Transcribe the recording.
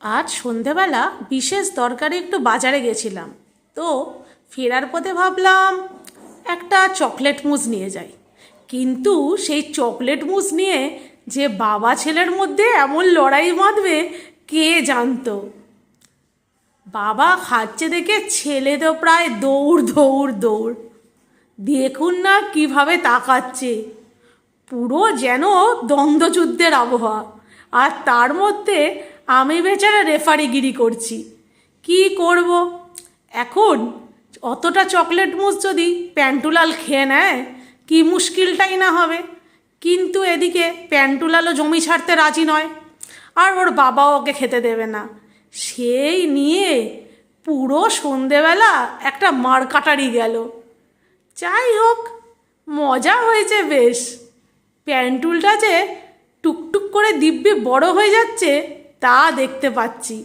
আজ সন্ধেবেলা বিশেষ দরকারে একটু বাজারে গেছিলাম। তো ফেরার পথে ভাবলাম একটা চকলেট মুজ নিয়ে যাই। কিন্তু সেই চকলেট মুজ নিয়ে যে বাবা ছেলের মধ্যে এমন লড়াই বাঁধবে কে জানতো। বাবা খাচ্ছে দেখে ছেলে তো প্রায় দৌড় দৌড় দৌড়। দেখুন না কিভাবে তাকাচ্ছে, পুরো যেন দ্বন্দ্বযুদ্ধের আবহাওয়া। আর তার মধ্যে আমি বেচারা রেফারিগিরি করছি। কি করব এখন? অতটা চকলেট মুজ যদি প্যান্টুলাল খেয়ে নেয় কি মুশকিলটাই না হবে। কিন্তু এদিকে প্যান্টুলালও জমি ছাড়তে রাজি নয়, আর ওর বাবাও ওকে খেতে দেবে না। সেই নিয়ে পুরো সন্ধেবেলা একটা মারকাটারি গেল। যাই হোক, মজা হয়েছে বেশ। প্যান্টুলটা যে টুকটুক করে দিব্যি বড় হয়ে যাচ্ছে তা দেখতে পাচ্ছি।